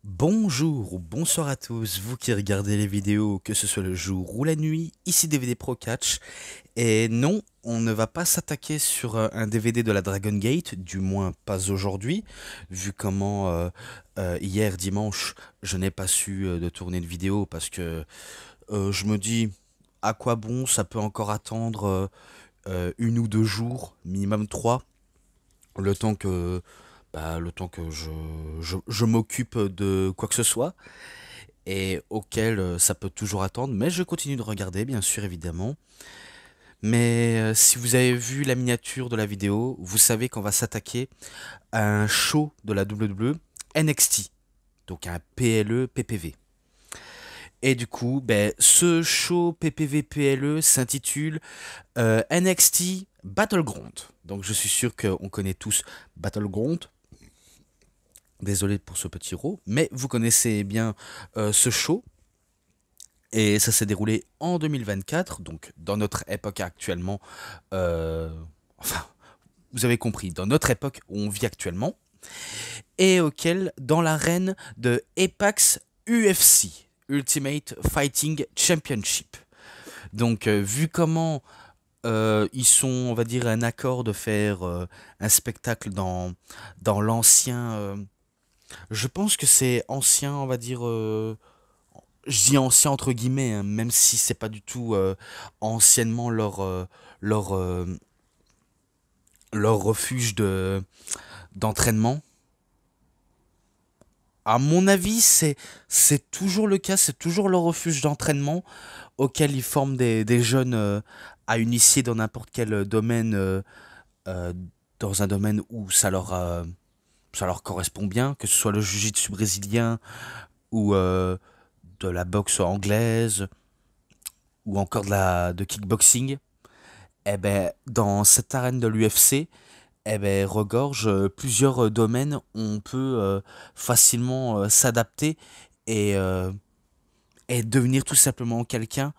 Bonjour ou bonsoir à tous, vous qui regardez les vidéos, que ce soit le jour ou la nuit, ici DVD Pro Catch. Et non, on ne va pas s'attaquer sur un DVD de la Dragon Gate, du moins pas aujourd'hui, vu comment hier dimanche je n'ai pas su de tourner une vidéo parce que je me dis à quoi bon, ça peut encore attendre une ou deux jours, minimum trois, le temps que je m'occupe de quoi que ce soit et auquel ça peut toujours attendre, mais je continue de regarder, bien sûr, évidemment. Mais si vous avez vu la miniature de la vidéo, vous savez qu'on va s'attaquer à un show de la WWE NXT, donc un PLE PPV. Et du coup, ben, ce show PPV PLE s'intitule NXT Battleground. Donc je suis sûr qu'on connaît tous Battleground. Désolé pour ce petit rot, mais vous connaissez bien ce show. Et ça s'est déroulé en 2024, donc dans notre époque actuellement. Enfin, vous avez compris, dans notre époque où on vit actuellement. Et auquel, dans l'arène de Apex UFC, Ultimate Fighting Championship. Donc, vu comment ils sont, on va dire, un accord de faire un spectacle dans l'ancien. Je pense que c'est ancien, on va dire. Je dis ancien entre guillemets, hein, même si c'est pas du tout anciennement leur, euh, leur refuge d'entraînement. À mon avis, c'est toujours le cas, c'est toujours leur refuge d'entraînement auquel ils forment des jeunes à initier dans n'importe quel domaine, euh, dans un domaine où ça leur correspond bien, que ce soit le jiu-jitsu brésilien ou de la boxe anglaise ou encore de kickboxing. Eh ben, dans cette arène de l'UFC, eh ben, regorge plusieurs domaines où on peut facilement s'adapter et, euh, et devenir tout simplement quelqu'un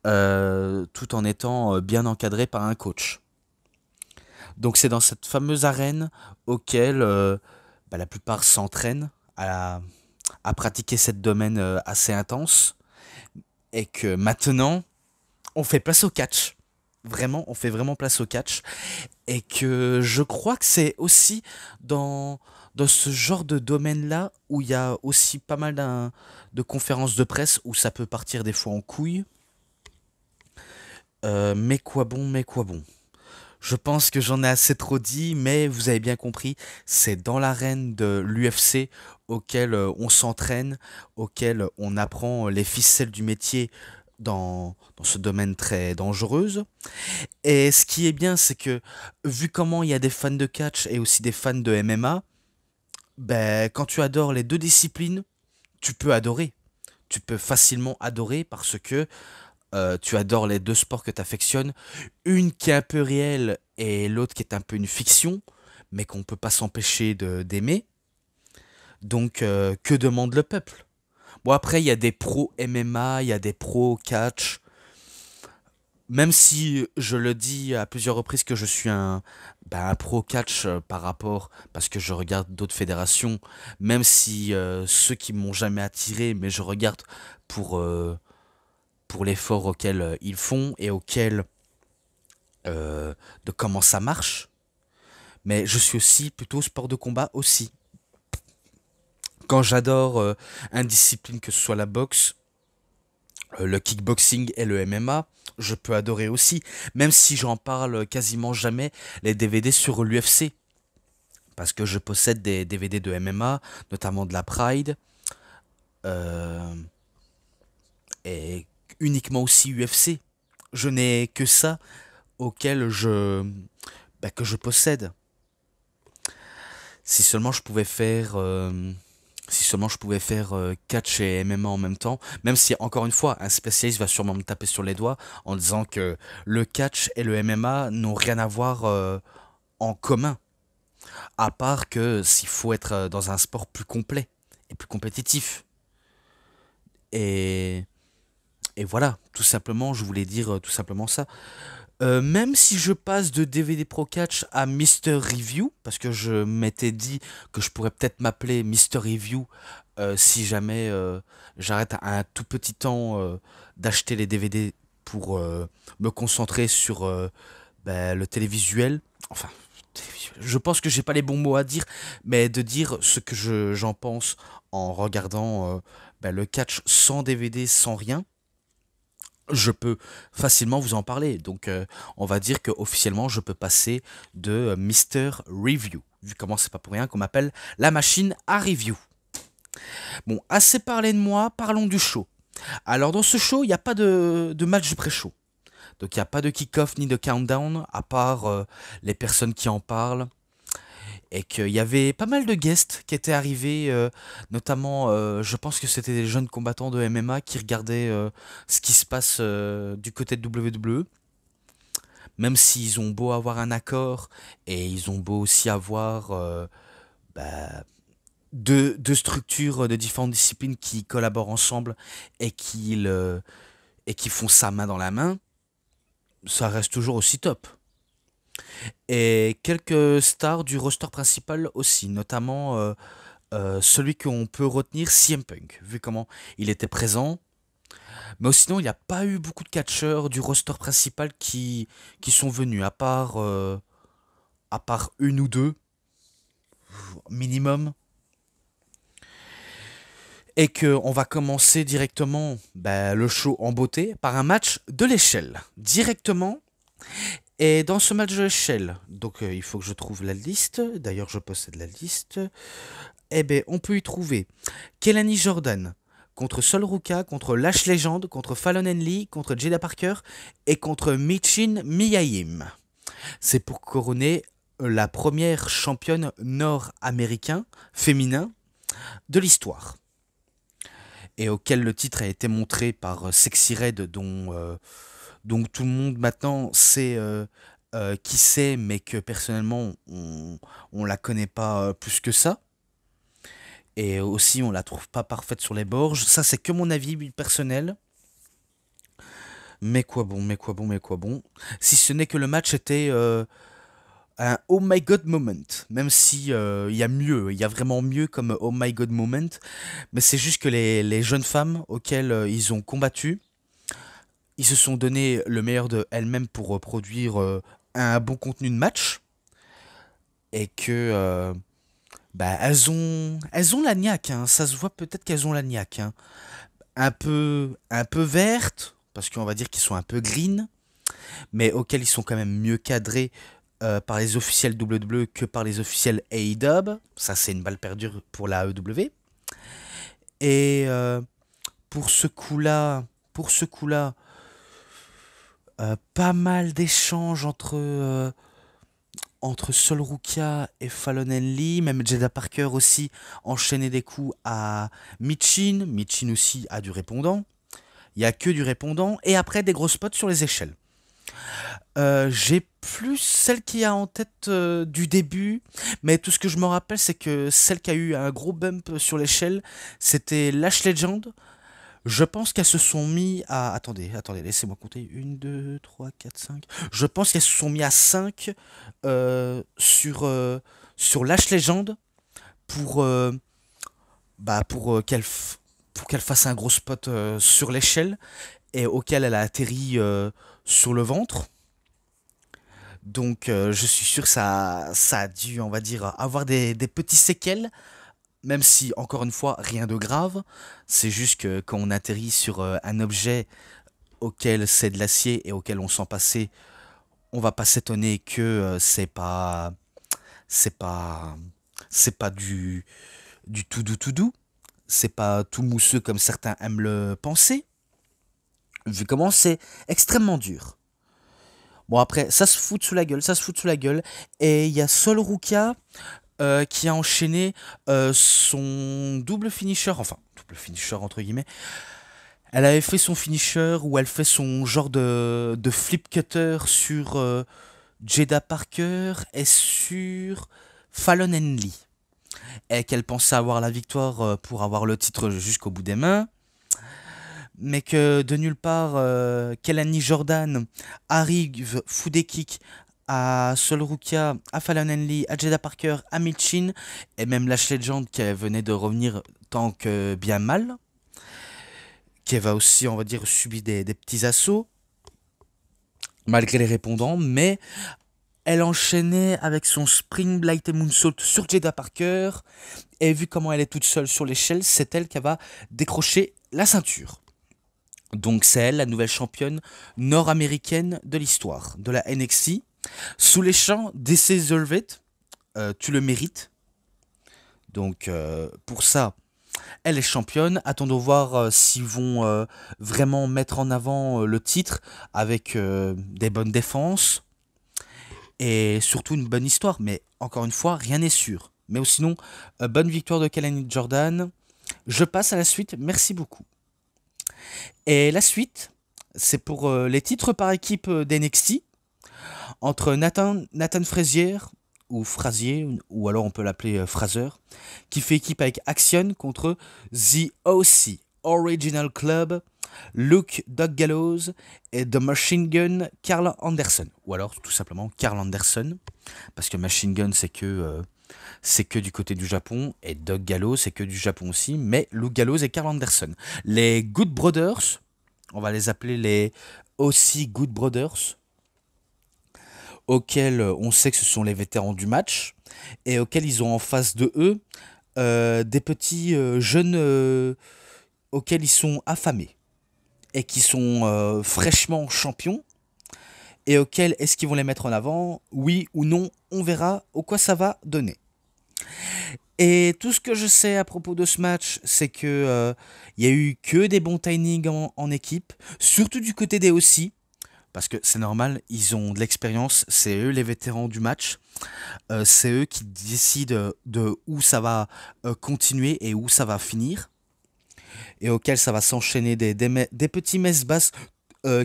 tout en étant bien encadré par un coach. Donc c'est dans cette fameuse arène auquel bah, la plupart s'entraînent à pratiquer cette domaine assez intense et que maintenant on fait place au catch. Vraiment, on fait vraiment place au catch. Et que je crois que c'est aussi dans ce genre de domaine-là où il y a aussi pas mal de conférences de presse où ça peut partir des fois en couille. Mais quoi bon, mais quoi bon. Je pense que j'en ai assez trop dit, mais vous avez bien compris, c'est dans l'arène de l'UFC auquel on s'entraîne, auquel on apprend les ficelles du métier dans ce domaine très dangereux. Et ce qui est bien, c'est que vu comment il y a des fans de catch et aussi des fans de MMA, ben, quand tu adores les deux disciplines, tu peux adorer. Tu peux facilement adorer parce que tu adores les deux sports que tu affectionnes. Une qui est un peu réelle et l'autre qui est un peu une fiction, mais qu'on ne peut pas s'empêcher d'aimer. Donc, que demande le peuple? Bon, après, il y a des pros MMA, il y a des pros catch. Même si je le dis à plusieurs reprises que je suis un pro catch par rapport, parce que je regarde d'autres fédérations, même si ceux qui m'ont jamais attiré, mais je regarde pour, euh, pour l'effort auquel ils font et auquel de comment ça marche. Mais je suis aussi plutôt sport de combat aussi. Quand j'adore une discipline, que ce soit la boxe, le kickboxing et le MMA, je peux adorer aussi, même si j'en parle quasiment jamais les DVD sur l'UFC. Parce que je possède des DVD de MMA, notamment de la Pride, euh, et uniquement aussi UFC. Je n'ai que ça auquel que je possède. Si seulement je pouvais faire, si seulement je pouvais faire catch et MMA en même temps, même si encore une fois un spécialiste va sûrement me taper sur les doigts en disant que le catch et le MMA n'ont rien à voir en commun, à part que s'il faut être dans un sport plus complet et plus compétitif. Et, et voilà, tout simplement, je voulais dire tout simplement ça. Même si je passe de DVD Pro Catch à Mister Review, parce que je m'étais dit que je pourrais peut-être m'appeler Mister Review si jamais j'arrête un tout petit temps d'acheter les DVD pour me concentrer sur le télévisuel. Enfin, je pense que j'ai pas les bons mots à dire, mais de dire ce que j'en pense en regardant le catch sans DVD, sans rien, je peux facilement vous en parler. Donc, on va dire que officiellement, je peux passer de Mister Review. Vu comment c'est pas pour rien qu'on m'appelle la machine à review. Bon, assez parlé de moi, parlons du show. Alors, dans ce show, il n'y a pas de match de pré-show. Donc, il n'y a pas de kick-off ni de countdown, à part les personnes qui en parlent. Et qu'il y avait pas mal de guests qui étaient arrivés, notamment, je pense que c'était des jeunes combattants de MMA qui regardaient ce qui se passe du côté de WWE. Même s'ils ont beau avoir un accord, et ils ont beau aussi avoir bah, deux structures de différentes disciplines qui collaborent ensemble et qui font ça main dans la main, ça reste toujours aussi top. Et quelques stars du roster principal aussi, notamment celui qu'on peut retenir, CM Punk, vu comment il était présent. Mais sinon, il n'y a pas eu beaucoup de catcheurs du roster principal qui sont venus, à part une ou deux, minimum. Et qu'on va commencer directement le show en beauté par un match de l'échelle. Directement. Et dans ce match de l'échelle, donc il faut que je trouve la liste. D'ailleurs, je possède la liste. Eh bien, on peut y trouver Kelani Jordan contre Sol Ruka, contre Lash Legend, contre Fallon Henley, contre Jada Parker et contre Michin Miyahim. C'est pour couronner la première championne nord-américain féminin de l'histoire. Et auquel le titre a été montré par Sexy Red, dont tout le monde maintenant sait qui c'est, mais que personnellement on la connaît pas plus que ça. Et aussi on la trouve pas parfaite sur les bords. Ça c'est que mon avis personnel. Mais quoi bon, mais quoi bon, mais quoi bon. Si ce n'est que le match était un Oh my God moment. Même si il y a mieux, il y a vraiment mieux comme Oh my God moment. Mais c'est juste que les jeunes femmes auxquelles ils ont combattu, ils se sont donné le meilleur de elles-mêmes pour produire un bon contenu de match. Et que elles ont la niaque, hein. Ça se voit peut-être qu'elles ont la niaque, hein. Un peu verte, parce qu'on va dire qu'ils sont un peu green, mais auxquels ils sont quand même mieux cadrés par les officiels WWE que par les officiels AEW. Ça, c'est une balle perdue pour la AEW. Et pour ce coup-là, pas mal d'échanges entre Sol Rukia et Fallon Henley, même Jada Parker aussi enchaînait des coups à Michin. Michin aussi a du répondant. Il n'y a que du répondant. Et après, des gros spots sur les échelles. J'ai plus celle qui a en tête du début, mais tout ce que je me rappelle, c'est que celle qui a eu un gros bump sur l'échelle, c'était Lash Legend. Je pense qu'elles se sont mis à... Attendez, laissez-moi compter. 1, 2, 3, 4, 5. Je pense qu'elles se sont mis à 5 sur Lash Legend pour, pour qu'elle fasse un gros spot sur l'échelle et auquel elle a atterri sur le ventre. Donc je suis sûr que ça a dû, on va dire, avoir des petits séquelles, même si, encore une fois, rien de grave. C'est juste que quand on atterrit sur un objet auquel c'est de l'acier et auquel on sent passer, on va pas s'étonner que c'est pas, c'est pas du tout doux. C'est pas tout mousseux comme certains aiment le penser, vu comment c'est extrêmement dur. Bon après, ça se fout sous la gueule, ça se fout sous la gueule. Et il y a Sol Ruka qui a enchaîné son double finisher, enfin double finisher entre guillemets. Elle avait fait son finisher où elle fait son genre de flip cutter sur Jada Parker et sur Fallon Henley. Et qu'elle pensait avoir la victoire pour avoir le titre jusqu'au bout des mains. Mais que de nulle part, Kelani Jordan arrive, fout des kicks à Sol Rukia, à Fallon Henley, à Jada Parker, à Michin, et même Lash Legend qui venait de revenir tant que bien mal, qui va aussi, on va dire, subir des petits assauts, malgré les répondants, mais elle enchaînait avec son Spring Blight et Moonsault sur Jada Parker, et vu comment elle est toute seule sur l'échelle, c'est elle qui va décrocher la ceinture. Donc c'est elle, la nouvelle championne nord-américaine de l'histoire de la NXT. Sous les chants This Deserve It, tu le mérites. Donc pour ça, elle est championne. Attendons voir s'ils vont vraiment mettre en avant le titre avec des bonnes défenses et surtout une bonne histoire. Mais encore une fois, rien n'est sûr. Mais sinon, bonne victoire de Kelani Jordan. Je passe à la suite. Merci beaucoup. Et la suite, c'est pour les titres par équipe d'NXT entre Nathan Frazier ou Frazier, ou alors on peut l'appeler Fraser, qui fait équipe avec Action contre The OC, Original Club, Luke Doug Gallows et The Machine Gun Carl Anderson, ou alors tout simplement Carl Anderson, parce que Machine Gun c'est que du côté du Japon, et Doug Gallows c'est que du Japon aussi, mais Luke Gallows et Carl Anderson. Les Good Brothers, on va les appeler les OC Good Brothers, auxquels on sait que ce sont les vétérans du match, et auxquels ils ont en face de eux des petits jeunes auxquels ils sont affamés, et qui sont fraîchement champions, et auxquels est-ce qu'ils vont les mettre en avant? Oui ou non, on verra au quoi ça va donner. Et tout ce que je sais à propos de ce match, c'est que y a eu que des bons timings en équipe, surtout du côté des OC, parce que c'est normal, ils ont de l'expérience, c'est eux les vétérans du match, c'est eux qui décident de où ça va continuer et où ça va finir, et auquel ça va s'enchaîner des petits messes basses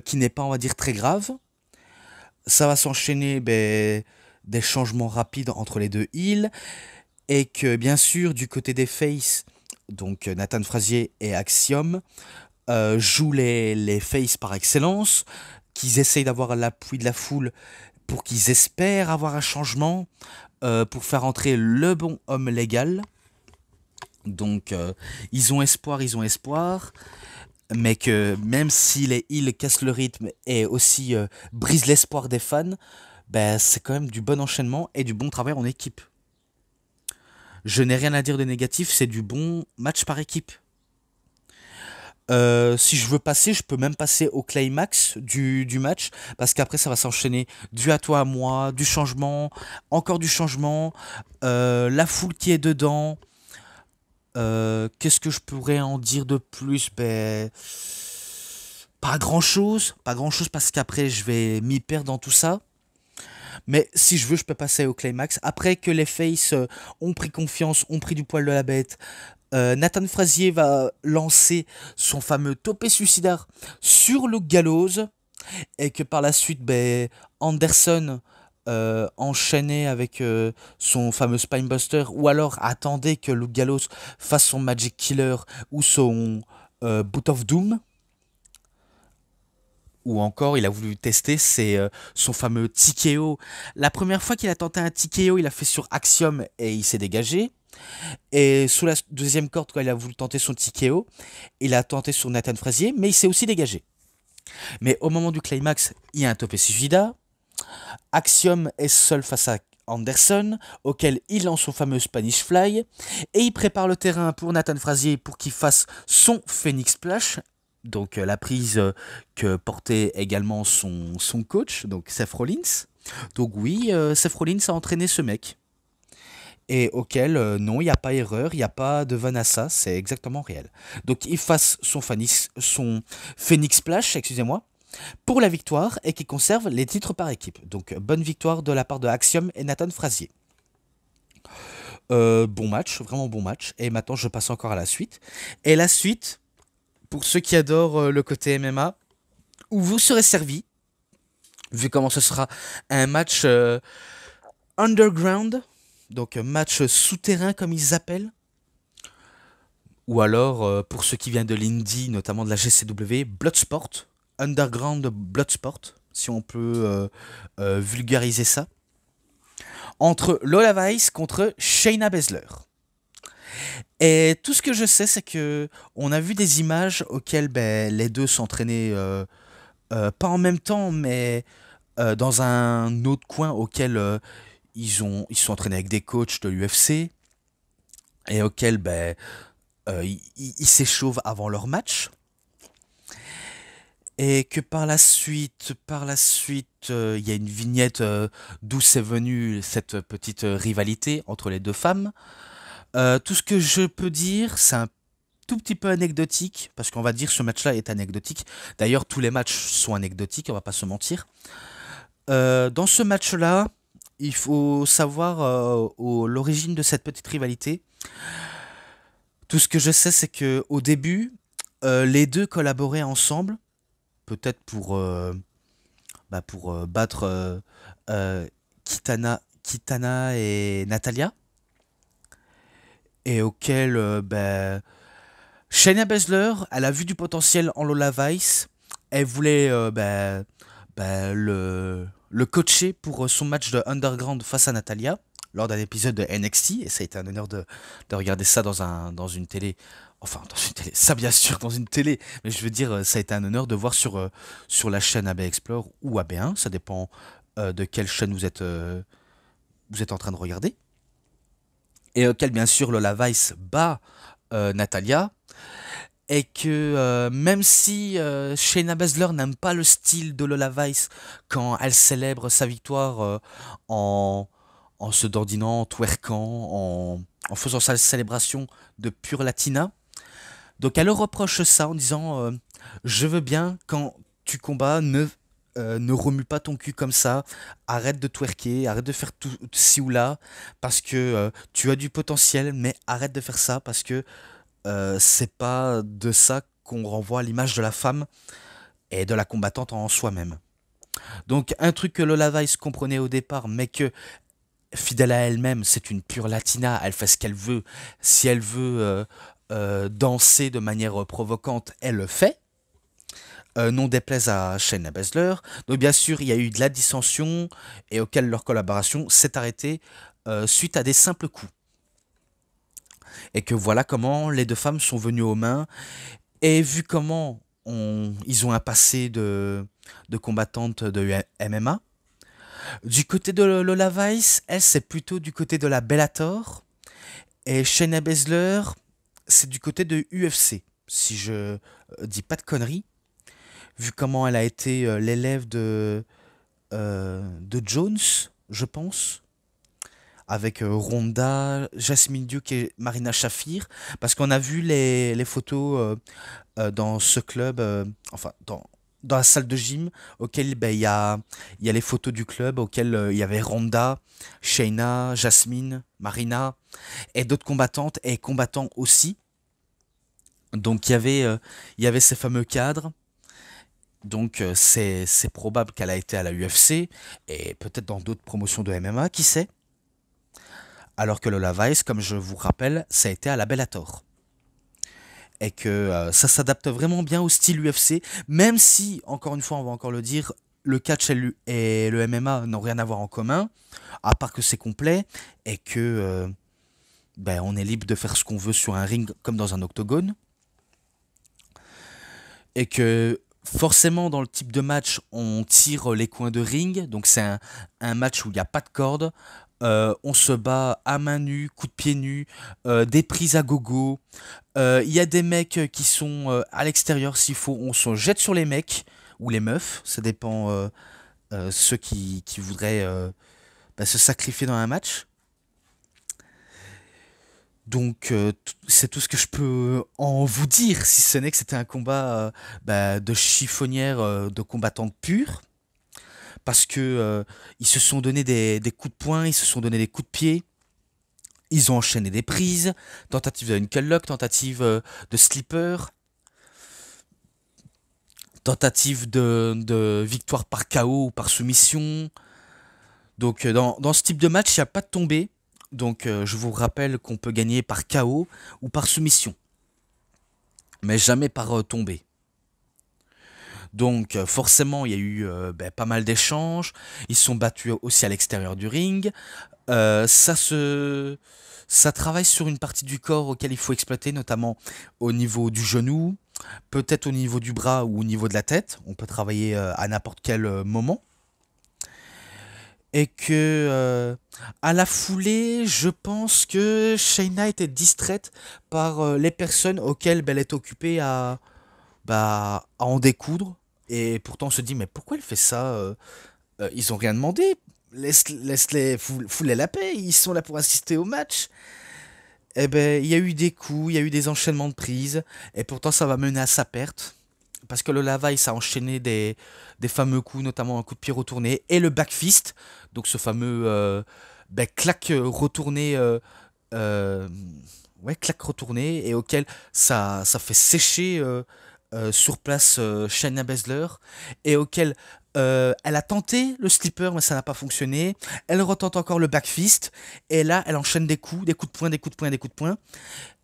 qui n'est pas, on va dire, très grave. Ça va s'enchaîner des changements rapides entre les deux heels, et que bien sûr du côté des faces, donc Nathan Frazier et Axiom jouent les faces par excellence, qu'ils essayent d'avoir l'appui de la foule pour qu'ils espèrent avoir un changement pour faire entrer le bon homme légal. Donc ils ont espoir, mais que même si les heels cassent le rythme et aussi brisent l'espoir des fans, c'est quand même du bon enchaînement et du bon travail en équipe. Je n'ai rien à dire de négatif, c'est du bon match par équipe. Si je veux passer, je peux même passer au climax du match, parce qu'après ça va s'enchaîner du à toi à moi, du changement, encore du changement, la foule qui est dedans. Qu'est-ce que je pourrais en dire de plus? Pas grand chose parce qu'après je vais m'y perdre dans tout ça. Mais si je veux, je peux passer au climax. Après que les faces ont pris confiance, ont pris du poil de la bête, Nathan Frazier va lancer son fameux topé suicidaire sur Luke Gallows, et que par la suite, Anderson enchaînait avec son fameux Spinebuster, ou alors attendait que Luke Gallows fasse son Magic Killer ou son Boot of Doom. Ou encore, il a voulu tester son fameux TKO. La première fois qu'il a tenté un TKO, il a fait sur Axiom et il s'est dégagé. Et sous la deuxième corde, quand il a voulu tenter son TKO, il a tenté sur Nathan Frazier, mais il s'est aussi dégagé. Mais au moment du climax, il y a un topé suicida. Axiom est seul face à Anderson, auquel il lance son fameux Spanish Fly, et il prépare le terrain pour Nathan Frazier pour qu'il fasse son Phoenix Splash, donc la prise que portait également son coach, donc Seth Rollins. Donc oui, Seth Rollins a entraîné ce mec, et auquel, non, il n'y a pas erreur, il n'y a pas de Vanessa, c'est exactement réel. Donc il fasse son Phoenix Splash, excusez-moi, pour la victoire, et qui conserve les titres par équipe. Donc bonne victoire de la part de Axiom et Nathan Frazier. Bon match, vraiment bon match. Et maintenant je passe encore à la suite. Et la suite, pour ceux qui adorent le côté MMA, où vous serez servi, vu comment ce sera un match underground, donc match souterrain comme ils appellent, ou alors pour ceux qui viennent de l'indie, notamment de la GCW, Bloodsport, Underground Bloodsport, si on peut vulgariser ça, entre Lola Vice contre Shayna Baszler. Et tout ce que je sais, c'est que on a vu des images auxquelles les deux s'entraînaient pas en même temps, mais dans un autre coin auquel ils se sont entraînés avec des coachs de l'UFC et auxquels ils s'échauffent avant leur match. Et que par la suite, il y a une vignette d'où c'est venu cette petite rivalité entre les deux femmes. Tout ce que je peux dire, c'est un tout petit peu anecdotique, parce qu'on va dire ce match-là est anecdotique. D'ailleurs, tous les matchs sont anecdotiques, on va pas se mentir. Dans ce match-là, il faut savoir l'origine de cette petite rivalité. Tout ce que je sais, c'est que au début, les deux collaboraient ensemble, peut-être pour battre euh, Kitana et Natalia, et auquel Shayna Baszler, elle a vu du potentiel en Lola Vice. Elle voulait le coacher pour son match de Underground face à Natalia lors d'un épisode de NXT. Et ça a été un honneur de regarder ça dans une télé. Enfin, dans une télé, ça bien sûr, dans une télé. Mais je veux dire, ça a été un honneur de voir sur la chaîne AB Explore ou AB1. Ça dépend de quelle chaîne vous êtes en train de regarder. Et auquel, bien sûr, Lola Vice bat Natalia. Et que même si Shayna Baszler n'aime pas le style de Lola Vice quand elle célèbre sa victoire en, en se dandinant, en twerkant, en faisant sa célébration de pure latina, donc elle leur reproche ça en disant je veux bien quand tu combats, ne remue pas ton cul comme ça, arrête de twerker, arrête de faire tout ci ou là, parce que tu as du potentiel, mais arrête de faire ça parce que c'est pas de ça qu'on renvoie l'image de la femme et de la combattante en soi-même. Donc un truc que Lola Vice comprenait au départ, mais que fidèle à elle-même, c'est une pure latina, elle fait ce qu'elle veut. Si elle veut danser de manière provocante, elle le fait. Non déplaise à Shayna Baszler. Donc bien sûr, il y a eu de la dissension et auquel leur collaboration s'est arrêtée suite à des simples coups. Et que voilà comment les deux femmes sont venues aux mains. Et vu comment ils ont un passé de combattantes de MMA, du côté de Lola Vice, elle, c'est plutôt du côté de la Bellator. Et Shayna Baszler, c'est du côté de UFC. Si je dis pas de conneries, vu comment elle a été l'élève de Jones, je pense, avec Ronda, Jasmine Duke et Marina Shafir, parce qu'on a vu les photos dans ce club, enfin dans la salle de gym, auquel il y a les photos du club, auquel il y avait Ronda, Shayna, Jasmine, Marina, et d'autres combattantes et combattants aussi. Donc il y avait ces fameux cadres. Donc c'est probable qu'elle a été à la UFC et peut-être dans d'autres promotions de MMA, qui sait. Alors que Lola Vice, comme je vous rappelle, ça a été à la Bellator. Et que ça s'adapte vraiment bien au style UFC, même si, encore une fois, on va encore le dire, le catch et le MMA n'ont rien à voir en commun, à part que c'est complet, et que on est libre de faire ce qu'on veut sur un ring comme dans un octogone. Et que forcément dans le type de match on tire les coins de ring, donc c'est un match où il n'y a pas de corde, on se bat à main nue, coups de pied nus, des prises à gogo, il y a des mecs qui sont à l'extérieur s'il faut, on se jette sur les mecs ou les meufs, ça dépend ceux qui voudraient se sacrifier dans un match. Donc c'est tout ce que je peux en vous dire, si ce n'est que c'était un combat de chiffonnières, de combattantes pures, parce que ils se sont donné des coups de poing, ils se sont donné des coups de pied, ils ont enchaîné des prises, tentative de knuckle lock, tentative de slipper, tentative de victoire par KO ou par soumission. Donc dans ce type de match, il n'y a pas de tombée. Donc je vous rappelle qu'on peut gagner par KO ou par soumission, mais jamais par tombée. Donc forcément, il y a eu pas mal d'échanges. Ils se sont battus aussi à l'extérieur du ring. Ça ça travaille sur une partie du corps auquel il faut exploiter, notamment au niveau du genou, peut-être au niveau du bras ou au niveau de la tête. On peut travailler à n'importe quel moment. Et que à la foulée, je pense que Shayna était distraite par les personnes auxquelles elle est occupée à en découdre. Et pourtant on se dit mais pourquoi elle fait ça ils ont rien demandé. Laisse-les, fous-les la paix, ils sont là pour assister au match. Eh ben, il y a eu des coups, il y a eu des enchaînements de prises, et pourtant ça va mener à sa perte. Parce que le Levice a enchaîné des fameux coups, notamment un coup de pied retourné, et le backfist, donc ce fameux claque retourné, euh, ouais, claque retourné, et auquel ça fait sécher sur place Shayna Baszler, et auquel elle a tenté le slipper, mais ça n'a pas fonctionné. Elle retente encore le backfist, et là, elle enchaîne des coups de poing, des coups de poing, des coups de poing,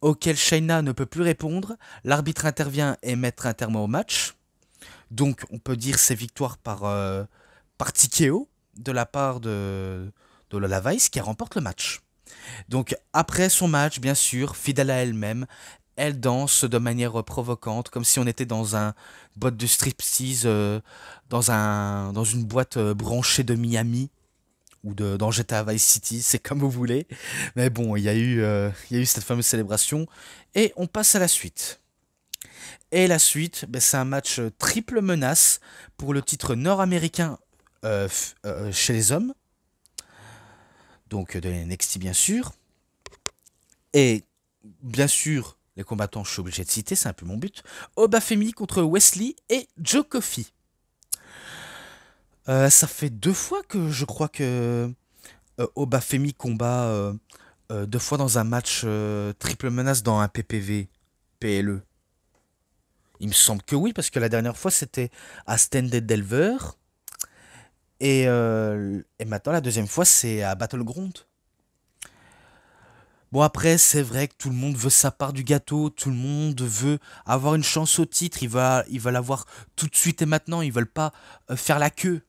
auquel Shayna ne peut plus répondre. L'arbitre intervient et met un terme au match. Donc, on peut dire c'est victoire par TKO de la part de Lola Vice qui remporte le match. Donc, après son match, bien sûr, fidèle à elle-même, elle danse de manière provocante, comme si on était dans un boîte de striptease, dans une boîte branchée de Miami ou dans GTA Vice City, c'est comme vous voulez. Mais bon, il y a eu cette fameuse célébration et on passe à la suite. Et la suite, ben, c'est un match triple menace pour le titre nord-américain chez les hommes, donc de NXT bien sûr. Et bien sûr, les combattants, je suis obligé de citer, c'est un peu mon but. Obafemi contre Wesley et Joe Coffey. Ça fait 2 fois que je crois que Obafemi combat 2 fois dans un match triple menace dans un PPV, PLE. Il me semble que oui, parce que la dernière fois c'était à Standard Delver. Et maintenant la deuxième fois c'est à Battleground. Bon après c'est vrai que tout le monde veut sa part du gâteau, tout le monde veut avoir une chance au titre, ils veulent avoir tout de suite et maintenant, ils veulent pas faire la queue.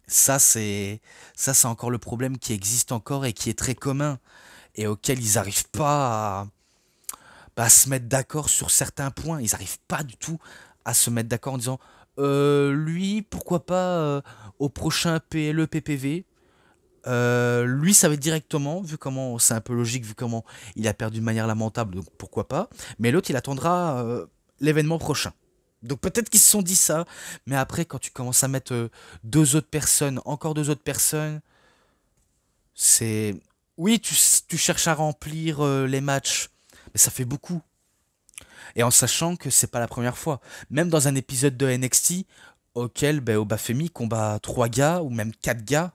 Ça c'est ça c'est encore le problème qui existe encore et qui est très commun et auquel ils n'arrivent pas à se mettre d'accord sur certains points. Ils n'arrivent pas du tout à se mettre d'accord en disant lui pourquoi pas au prochain PLE PPV. Lui, ça va être directement, vu comment c'est un peu logique, vu comment il a perdu de manière lamentable, donc pourquoi pas. Mais l'autre, il attendra l'événement prochain. Donc peut-être qu'ils se sont dit ça, mais après, quand tu commences à mettre 2 autres personnes, encore 2 autres personnes, c'est... Oui, tu cherches à remplir les matchs, mais ça fait beaucoup. Et en sachant que c'est pas la première fois. Même dans un épisode de NXT, auquel ben, Obafemi combat 3 gars, ou même 4 gars,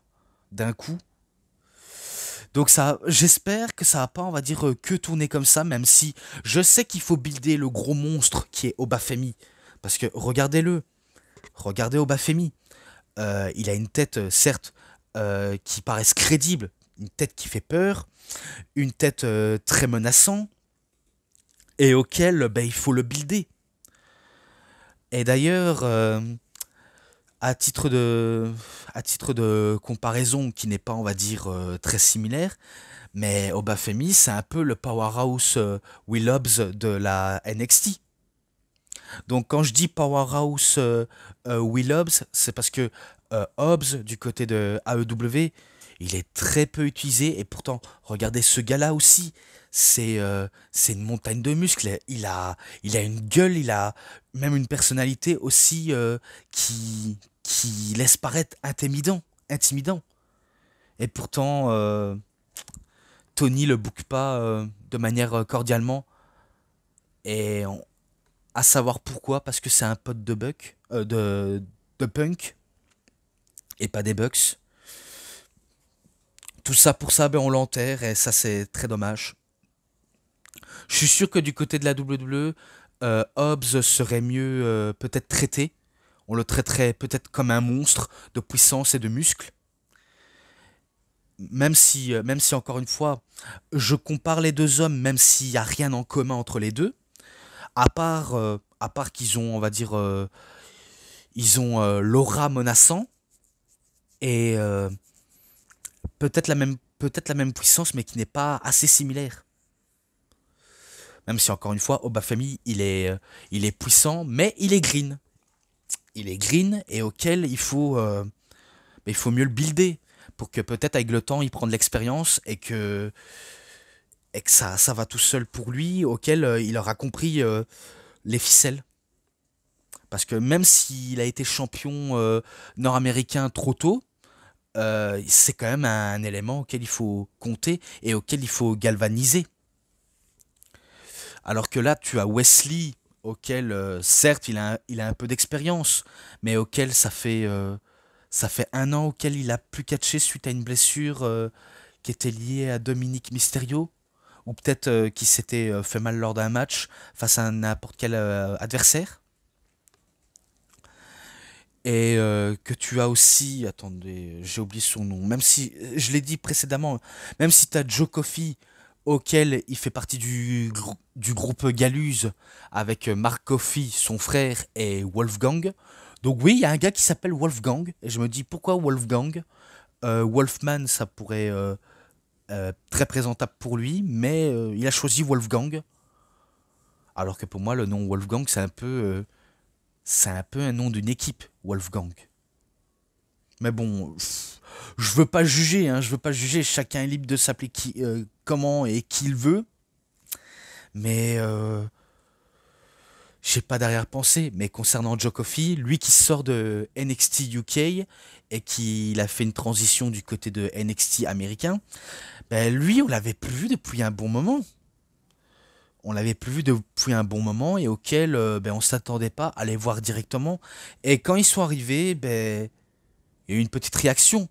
d'un coup. Donc ça, j'espère que ça va pas, on va dire, que tourner comme ça, même si je sais qu'il faut builder le gros monstre qui est Obafemi. Parce que regardez-le, regardez Obafemi. Il a une tête, certes, qui paraisse crédible, une tête qui fait peur, une tête très menaçante, et auquel ben, il faut le builder. Et d'ailleurs, à titre de, à titre de comparaison, qui n'est pas, on va dire, très similaire, mais Obafemi, c'est un peu le powerhouse Will Hobbs de la NXT. Donc quand je dis powerhouse Will Hobbs, c'est parce que Hobbs, du côté de AEW, il est très peu utilisé. Et pourtant, regardez ce gars-là aussi. C'est une montagne de muscles. Il a une gueule, il a même une personnalité aussi qui laisse paraître intimidant. Et pourtant, Tony le boucle pas de manière cordialement. Et à savoir pourquoi, parce que c'est un pote de Buck, de Punk, et pas des Bucks. Tout ça pour ça, ben on l'enterre, et ça c'est très dommage. Je suis sûr que du côté de la WWE, Hobbs serait mieux peut-être traité. On le traiterait peut-être comme un monstre de puissance et de muscles. Même si encore une fois, je compare les 2 hommes, même s'il n'y a rien en commun entre les deux, à part qu'ils ont, on va dire, ils ont l'aura menaçant et peut-être peut-être la même puissance, mais qui n'est pas assez similaire. Même si, encore une fois, Obafemi, il est puissant, mais il est green. Il est green et auquel il faut mieux le builder pour que peut-être avec le temps, il prend de l'expérience et que ça va tout seul pour lui, auquel il aura compris les ficelles. Parce que même s'il a été champion nord-américain trop tôt, c'est quand même un élément auquel il faut compter et auquel il faut galvaniser. Alors que là, tu as Wesley, auquel, certes, il a un peu d'expérience, mais auquel ça fait un an auquel il a plus catché suite à une blessure qui était liée à Dominique Mysterio, ou peut-être qui s'était fait mal lors d'un match face à n'importe quel adversaire. Et que tu as aussi, attendez, j'ai oublié son nom, même si, je l'ai dit précédemment, même si tu as Joe Coffey, auquel il fait partie du groupe Galuse, avec Mark Coffey, son frère, et Wolfgang. Donc oui, il y a un gars qui s'appelle Wolfgang, et je me dis pourquoi Wolfgang. Wolfman, ça pourrait très présentable pour lui, mais il a choisi Wolfgang, alors que pour moi, le nom Wolfgang, c'est un peu un nom d'une équipe, Wolfgang. Mais bon, je veux pas juger, hein, je veux pas juger. Chacun est libre de s'appeler comment et qui il veut. Mais j'ai pas d'arrière-pensée. Mais concernant Joe Coffey, lui qui sort de NXT UK et qui a fait une transition du côté de NXT américain, ben lui, on l'avait plus vu depuis un bon moment. On l'avait plus vu depuis un bon moment et auquel ben, on s'attendait pas à les voir directement. Et quand ils sont arrivés, ben, il y a eu une petite réaction.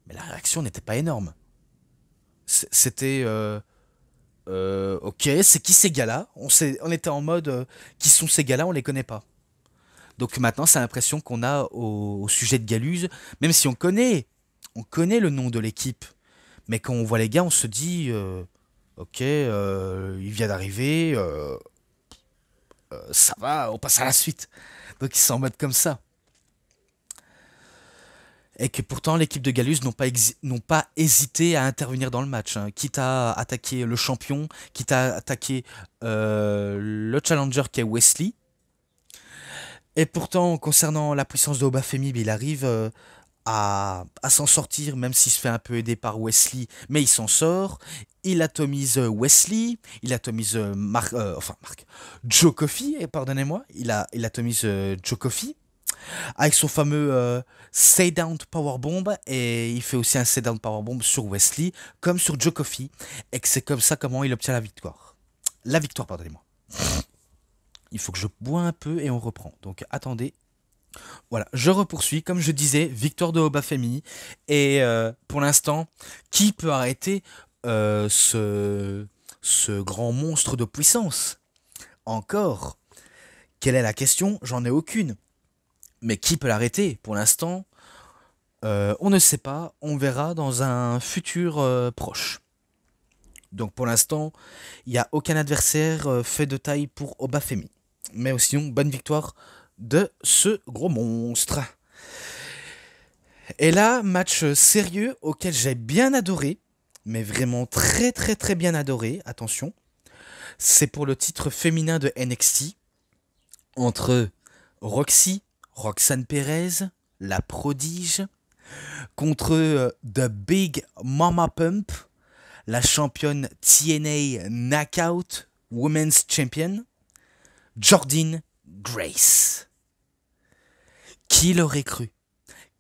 Mais la réaction n'était pas énorme. C'était ok, c'est qui ces gars-là? On était en mode qui sont ces gars-là? On les connaît pas. Donc maintenant, c'est l'impression qu'on a au sujet de Galuse, même si on connaît le nom de l'équipe. Mais quand on voit les gars, on se dit ok, il vient d'arriver, ça va, on passe à la suite. Donc ils sont en mode comme ça. Et que pourtant l'équipe de Galus n'ont pas hésité à intervenir dans le match, hein. Quitte à attaquer le champion, quitte à attaquer le challenger qui est Wesley. Et pourtant, concernant la puissance de Obafemi, il arrive à s'en sortir, même s'il se fait un peu aider par Wesley, mais il s'en sort. Il atomise Wesley, il atomise Joe Coffey, pardonnez-moi, il atomise Joe Coffey avec son fameux Say Down Powerbomb, et il fait aussi un Say Down Powerbomb sur Wesley comme sur Joe Coffey, et que c'est comme ça comment il obtient la victoire. La victoire, pardonnez-moi. Il faut que je bois un peu et on reprend. Donc attendez. Voilà, je repoursuis. Comme je disais, victoire de Obafemi. Et pour l'instant, qui peut arrêter ce grand monstre de puissance? Encore. Quelle est la question? J'en ai aucune. Mais qui peut l'arrêter? Pour l'instant, on ne sait pas. On verra dans un futur proche. Donc pour l'instant, il n'y a aucun adversaire fait de taille pour Obafemi. Mais sinon, bonne victoire de ce gros monstre. Et là, match sérieux auquel j'ai bien adoré, mais vraiment très très très bien adoré, attention. C'est pour le titre féminin de NXT, entre Roxy, Roxane Perez, la prodige, contre The Big Mama Pump, la championne TNA Knockout Women's Champion, Jordynne Grace. Qui l'aurait cru?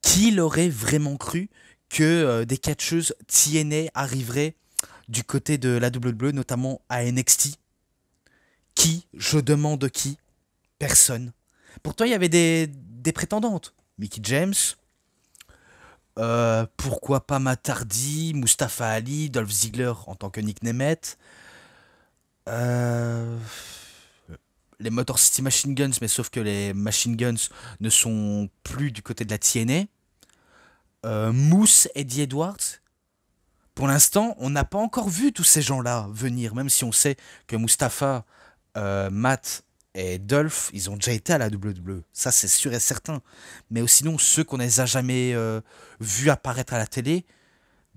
Qui l'aurait vraiment cru que des catcheuses TNA arriveraient du côté de la WWE, notamment à NXT? Qui? Je demande qui? Personne. Pourtant, il y avait des prétendantes. Mickey James, pourquoi pas Matt Hardy, Mustafa Ali, Dolph Ziggler en tant que Nick Nemeth, les Motor City Machine Guns, mais sauf que les Machine Guns ne sont plus du côté de la TNA. Moose, Eddie Edwards. Pour l'instant, on n'a pas encore vu tous ces gens-là venir, même si on sait que Mustafa, Matt et Dolph, ils ont déjà été à la WWE. Ça, c'est sûr et certain. Mais sinon, ceux qu'on ne les a jamais vus apparaître à la télé,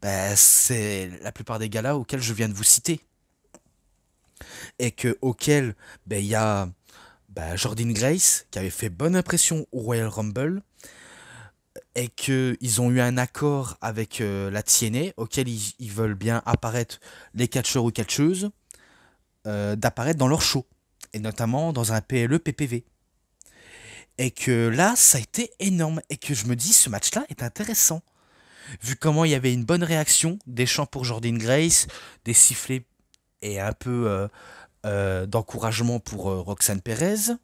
ben, c'est la plupart des galas auxquels je viens de vous citer. Et que auquel ben, il y a Jordynne Grace qui avait fait bonne impression au Royal Rumble et qu'ils ont eu un accord avec la TNA auquel ils veulent bien apparaître les catcheurs ou catcheuses d'apparaître dans leur show et notamment dans un PLE PPV. Et que là, ça a été énorme et que je me dis ce match-là est intéressant. Vu comment il y avait une bonne réaction, des chants pour Jordynne Grace, des sifflets et un peu d'encouragement pour Roxanne Perez,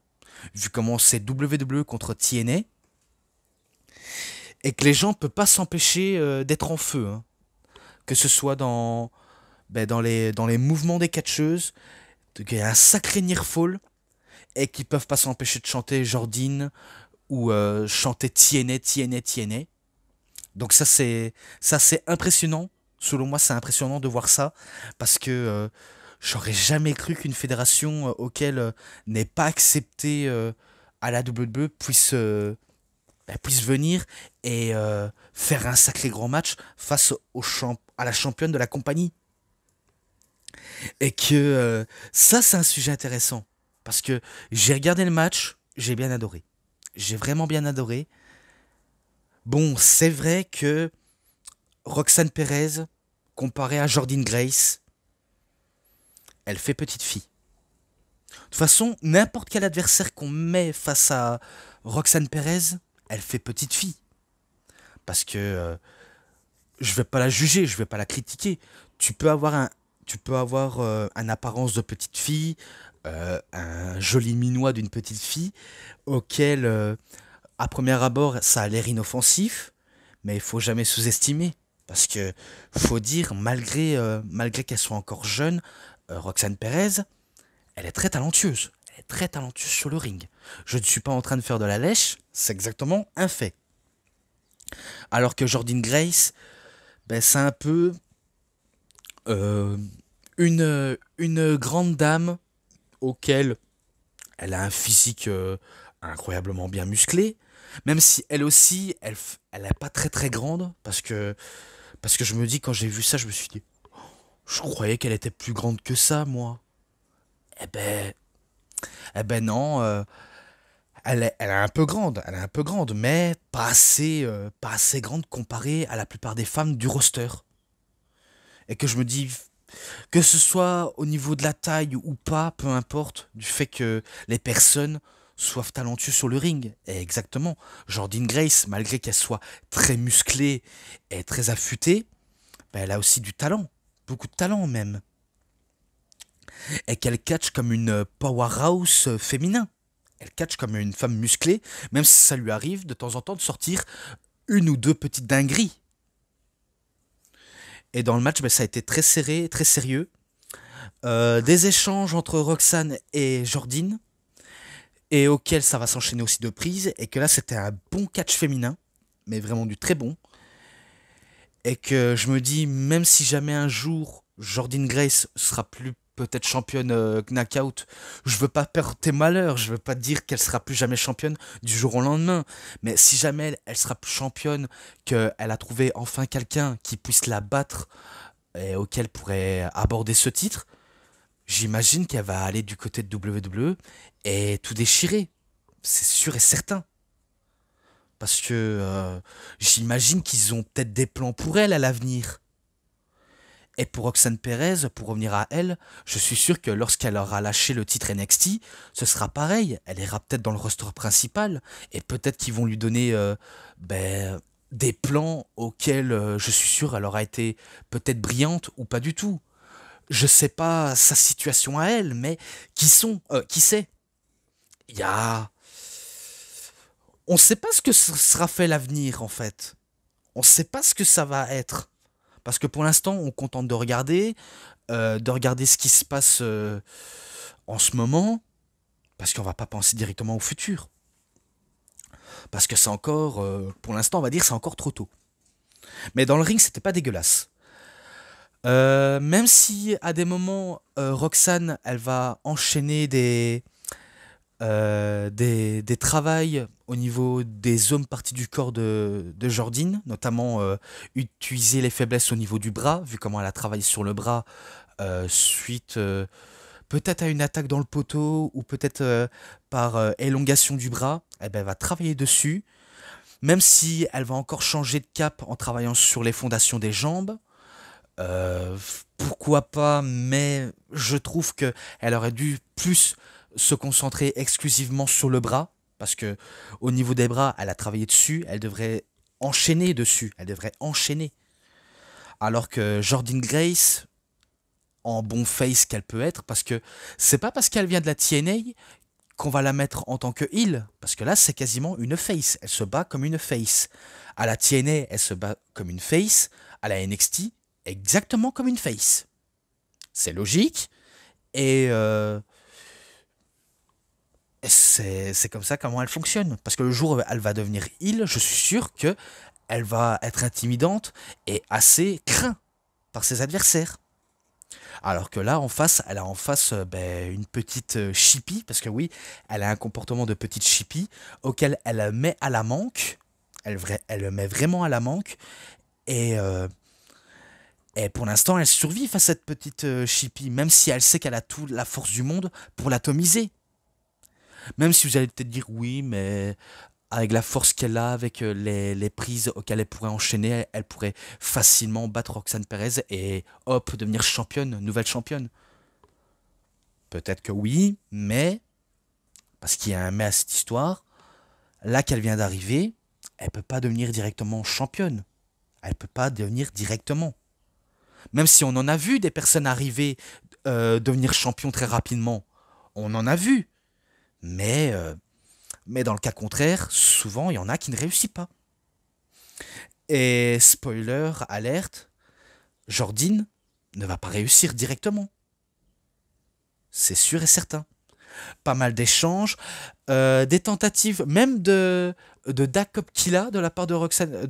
vu comment c'est WWE contre TNA, et que les gens ne peuvent pas s'empêcher d'être en feu, hein. Que ce soit dans les mouvements des catcheuses, qu'il y a un sacré near fall, et qu'ils peuvent pas s'empêcher de chanter Jordine ou chanter TNA, TNA, TNA. Donc ça c'est impressionnant. Selon moi, c'est impressionnant de voir ça parce que j'aurais jamais cru qu'une fédération auquel n'est pas accepté à la WWE puisse venir et faire un sacré grand match face à la championne de la compagnie. Et que ça, c'est un sujet intéressant. Parce que j'ai regardé le match, j'ai bien adoré. J'ai vraiment bien adoré. Bon, c'est vrai que Roxanne Perez, comparée à Jordynne Grace, elle fait petite fille. De toute façon, n'importe quel adversaire qu'on met face à Roxanne Perez, elle fait petite fille. Parce que je vais pas la juger, je vais pas la critiquer. Tu peux avoir une apparence de petite fille, un joli minois d'une petite fille, auquel, à premier abord, ça a l'air inoffensif, mais il faut jamais sous-estimer. Parce que faut dire, malgré qu'elle soit encore jeune, Roxane Perez, elle est très talentueuse. Elle est très talentueuse sur le ring. Je ne suis pas en train de faire de la lèche, c'est exactement un fait. Alors que Jordynne Grace, ben, c'est un peu euh, une grande dame auquel elle a un physique incroyablement bien musclé, même si elle aussi, elle est pas très très grande, parce que je me dis, quand j'ai vu ça, je me suis dit, je croyais qu'elle était plus grande que ça, moi. Eh ben, eh ben non, elle est un peu grande, elle est un peu grande, mais pas assez grande comparée à la plupart des femmes du roster. Et que je me dis, que ce soit au niveau de la taille ou pas, peu importe, du fait que les personnes soient talentueuses sur le ring. Et exactement, Jordynne Grace, malgré qu'elle soit très musclée et très affûtée, ben elle a aussi du talent, beaucoup de talent même. Et qu'elle catch comme une powerhouse féminin. Elle catch comme une femme musclée, même si ça lui arrive de temps en temps de sortir une ou deux petites dingueries. Et dans le match, ben, ça a été très serré, très sérieux. Des échanges entre Roxane et Jordine, et auquel ça va s'enchaîner aussi de prises, et que là c'était un bon catch féminin, mais vraiment du très bon, et que je me dis, même si jamais un jour Jordynne Grace sera plus peut-être championne knockout, je veux pas perdre tes malheurs, je veux pas dire qu'elle sera plus jamais championne du jour au lendemain, mais si jamais elle sera plus championne, qu'elle a trouvé enfin quelqu'un qui puisse la battre et auquel pourrait aborder ce titre, j'imagine qu'elle va aller du côté de WWE et tout déchirer. C'est sûr et certain. Parce que j'imagine qu'ils ont peut-être des plans pour elle à l'avenir. Et pour Roxanne Perez, pour revenir à elle, je suis sûr que lorsqu'elle aura lâché le titre NXT, ce sera pareil. Elle ira peut-être dans le roster principal. Et peut-être qu'ils vont lui donner des plans auxquels je suis sûr elle aura été peut-être brillante ou pas du tout. Je sais pas sa situation à elle, mais qui sait? Il y a, on sait pas ce que sera fait l'avenir en fait. On sait pas ce que ça va être parce que pour l'instant on contente de regarder ce qui se passe en ce moment, parce qu'on va pas penser directement au futur, parce que c'est encore, pour l'instant on va dire c'est encore trop tôt. Mais dans le ring c'était pas dégueulasse. Même si à des moments Roxane elle va enchaîner des travails au niveau des zones parties du corps de Jordine, notamment utiliser les faiblesses au niveau du bras, vu comment elle a travaillé sur le bras suite peut-être à une attaque dans le poteau ou peut-être par élongation du bras, eh ben, elle va travailler dessus, même si elle va encore changer de cap en travaillant sur les fondations des jambes. Euh, Pourquoi pas, mais je trouve que elle aurait dû plus se concentrer exclusivement sur le bras, parce que au niveau des bras, elle a travaillé dessus, elle devrait enchaîner dessus, elle devrait enchaîner. Alors que Jordan Grace, en bon face qu'elle peut être, parce que c'est pas parce qu'elle vient de la TNA qu'on va la mettre en tant que heel, parce que là c'est quasiment une face, elle se bat comme une face. À la TNA, elle se bat comme une face, à la NXT, exactement comme une face. C'est logique, et c'est comme ça comment elle fonctionne. Parce que le jour où elle va devenir heel, je suis sûr que elle va être intimidante et assez crainte par ses adversaires. Alors que là, en face, elle a en face ben, une petite chippie, parce que oui, elle a un comportement de petite chippie auquel elle met à la manque. Elle le met vraiment à la manque. Et, euh, et pour l'instant, elle survit face à cette petite chippie, même si elle sait qu'elle a toute la force du monde pour l'atomiser. Même si vous allez peut-être dire oui, mais avec la force qu'elle a, avec les prises auxquelles elle pourrait enchaîner, elle pourrait facilement battre Roxane Perez et hop, devenir championne, nouvelle championne. Peut-être que oui, mais, parce qu'il y a un mais à cette histoire, là qu'elle vient d'arriver, elle peut pas devenir directement championne. Elle peut pas devenir directement. Même si on en a vu des personnes arriver devenir champion très rapidement. On en a vu. Mais, euh, mais dans le cas contraire, souvent il y en a qui ne réussissent pas. Et spoiler, alerte, Jordine ne va pas réussir directement. C'est sûr et certain. Pas mal d'échanges, des tentatives, même de Dakop Killa de la part de Roxane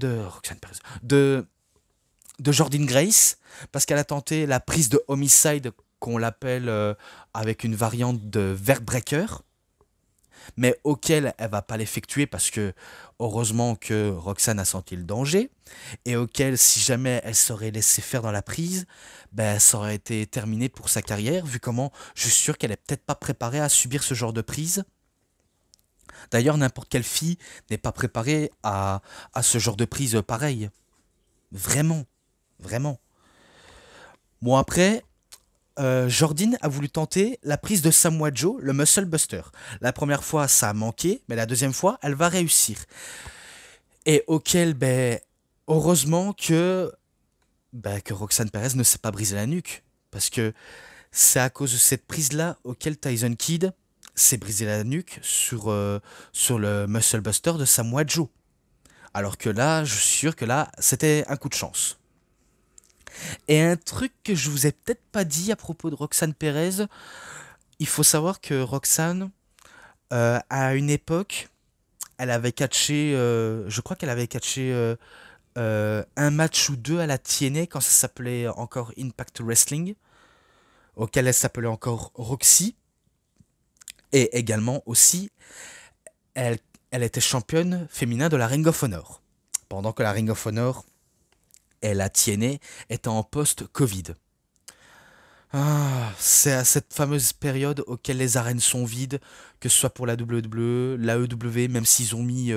Perez, de Jordynne Grace, parce qu'elle a tenté la prise de Homicide, qu'on l'appelle avec une variante de Vertbreaker, mais auquel elle va pas l'effectuer parce que heureusement que Roxane a senti le danger, et auquel si jamais elle serait laissée faire dans la prise, ben ça aurait été terminé pour sa carrière, vu comment je suis sûr qu'elle est peut-être pas préparée à subir ce genre de prise. D'ailleurs, n'importe quelle fille n'est pas préparée à ce genre de prise pareille. Vraiment, vraiment. Bon après, Jordyn a voulu tenter la prise de Samoa Joe, le Muscle Buster. La première fois, ça a manqué, mais la deuxième fois, elle va réussir. Et auquel, ben, heureusement que Roxane Perez ne s'est pas brisé la nuque. Parce que c'est à cause de cette prise-là auquel Tyson Kidd s'est brisé la nuque sur le Muscle Buster de Samoa Joe. Alors que là, je suis sûr que là, c'était un coup de chance. Et un truc que je vous ai peut-être pas dit à propos de Roxane Perez, il faut savoir que Roxane, à une époque, elle avait catché, je crois qu'elle avait catché un match ou deux à la TNA quand ça s'appelait encore Impact Wrestling, auquel elle s'appelait encore Roxy. Et également aussi, elle, elle était championne féminin de la Ring of Honor. Pendant que la Ring of Honor et la TNA étaient en post-Covid. Ah, c'est à cette fameuse période auquel les arènes sont vides, que ce soit pour la WWE, la EW, même s'ils ont mis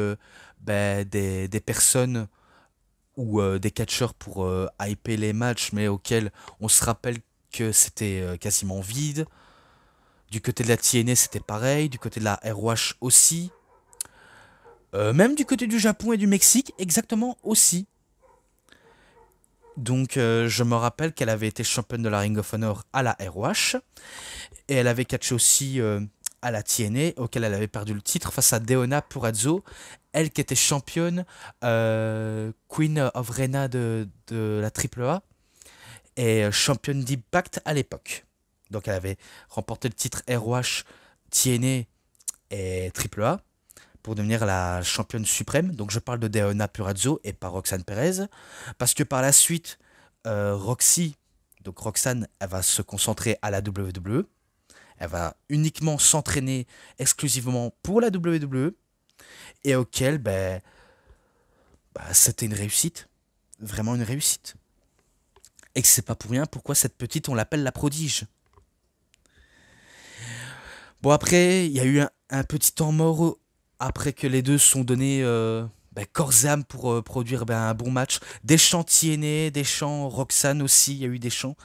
ben, des personnes ou des catcheurs pour hyper les matchs, mais auxquels on se rappelle que c'était quasiment vide. Du côté de la TNA, c'était pareil, du côté de la ROH aussi. Même du côté du Japon et du Mexique, exactement aussi. Donc je me rappelle qu'elle avait été championne de la Ring of Honor à la ROH. Et elle avait catché aussi à la TNA, auquel elle avait perdu le titre face à Deonna Purrazzo. Elle qui était championne Queen of Rena de la AAA et championne d'Impact à l'époque. Donc elle avait remporté le titre ROH, TNA et AAA pour devenir la championne suprême. Donc je parle de Deonna Purrazzo et pas Roxane Perez. Parce que par la suite, Roxy, donc Roxane, elle va se concentrer à la WWE. Elle va uniquement s'entraîner exclusivement pour la WWE et auquel c'était une réussite, vraiment une réussite. Et que c'est pas pour rien pourquoi cette petite on l'appelle la prodige. Bon après, il y a eu un petit temps mort après que les deux se sont donnés corps et âme pour produire un bon match. Deschamps TNA, Deschamps Roxanne aussi, il y a eu des chants.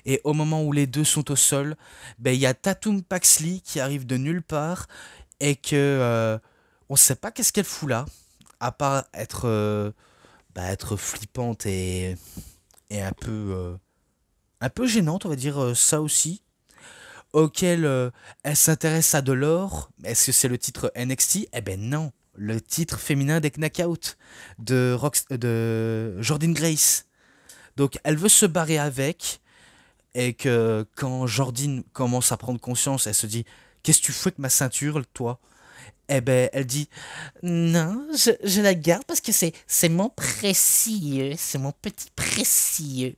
Et au moment où les deux sont au sol, il y a Tatum Paxley qui arrive de nulle part et que on sait pas qu'est-ce qu'elle fout là, à part être flippante et un peu gênante, on va dire ça aussi, auquel elle s'intéresse à de l'or. Est-ce que c'est le titre NXT? Eh ben non, le titre féminin des Knockouts de Jordynne Grace. Donc elle veut se barrer avec, et que quand Jordynne commence à prendre conscience, elle se dit: qu'est-ce que tu fais avec ma ceinture, toi? Eh ben, elle dit: non, je la garde parce que c'est mon précieux, c'est mon petit précieux.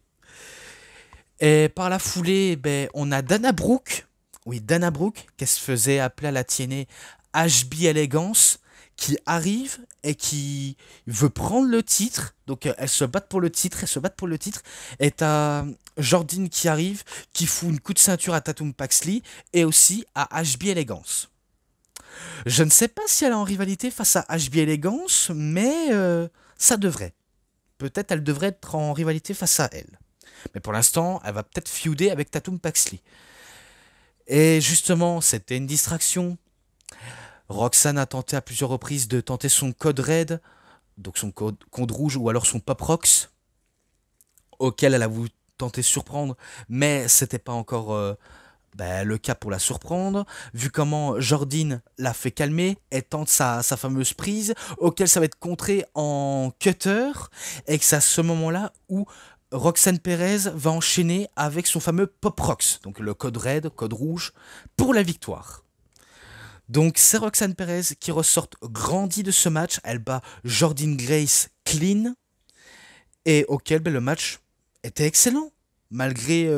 Et par la foulée, on a Dana Brooke, oui, Dana Brooke, qui se faisait appeler à la TNA HB Elegance, qui arrive et qui veut prendre le titre. Donc elles se battent pour le titre, elles se battent pour le titre. Et t'as Jordynne qui arrive, qui fout une coup de ceinture à Tatum Paxley et aussi à HB Elegance. Je ne sais pas si elle est en rivalité face à HB Elegance, mais ça devrait. Peut-être elle devrait être en rivalité face à elle. Mais pour l'instant, elle va peut-être feuder avec Tatum Paxley. Et justement, c'était une distraction. Roxanne a tenté à plusieurs reprises de tenter son code red, donc son code rouge ou alors son pop rocks, auquel elle a voulu tenter de surprendre, mais c'était pas encore le cas pour la surprendre. Vu comment Jordynne l'a fait calmer, elle tente sa fameuse prise, auquel ça va être contré en cutter, et que c'est à ce moment-là où Roxanne Perez va enchaîner avec son fameux Pop Rocks, donc le code red, code rouge, pour la victoire. Donc c'est Roxanne Perez qui ressort grandie de ce match, elle bat Jordynne Grace clean, et auquel le match était excellent, malgré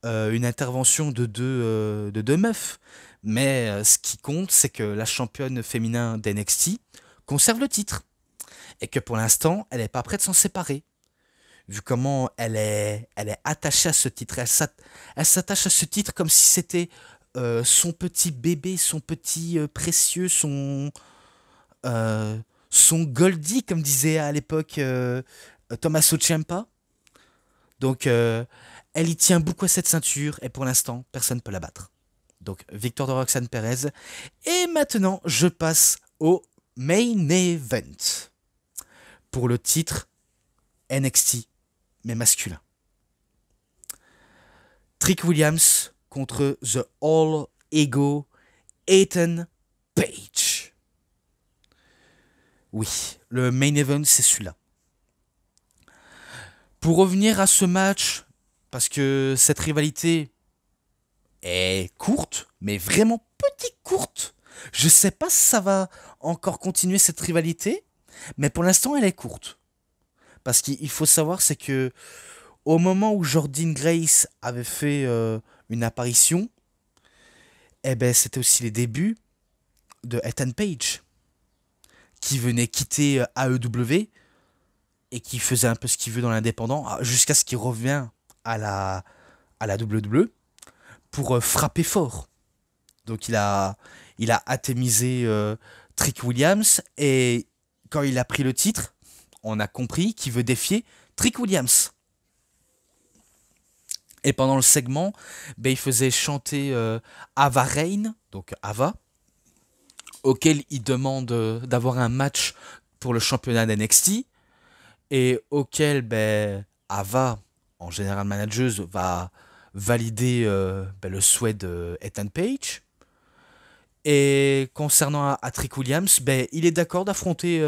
une intervention de deux meufs. Mais ce qui compte, c'est que la championne féminin d'NXT conserve le titre, et que pour l'instant, elle n'est pas prête de s'en séparer. Vu comment elle est attachée à ce titre. Elle s'attache à ce titre comme si c'était son petit bébé, son petit précieux, son Goldie, comme disait à l'époque Tommaso Ciampa. Donc, elle y tient beaucoup à cette ceinture, et pour l'instant, personne ne peut la battre. Donc, victoire de Roxanne Perez. Et maintenant, je passe au main event. Pour le titre NXT, mais masculin. Trick Williams contre The All Ego Ethan Page. Oui, le main event, c'est celui-là. Pour revenir à ce match, parce que cette rivalité est courte, mais vraiment petite courte. Je sais pas si ça va encore continuer cette rivalité, mais pour l'instant, elle est courte. Parce qu'il faut savoir, c'est que au moment où Jordynne Grace avait fait une apparition, c'était aussi les débuts de Ethan Page, qui venait quitter AEW et qui faisait un peu ce qu'il veut dans l'indépendant, jusqu'à ce qu'il revienne à la WWE pour frapper fort. Donc il a atémisé Trick Williams, et quand il a pris le titre, on a compris qu'il veut défier Trick Williams. Et pendant le segment, il faisait chanter Ava Raine, donc Ava, auquel il demande d'avoir un match pour le championnat d'NXT, et auquel Ava, en général manageuse, va valider le souhait de Ethan Page. Et concernant Trick Williams, il est d'accord d'affronter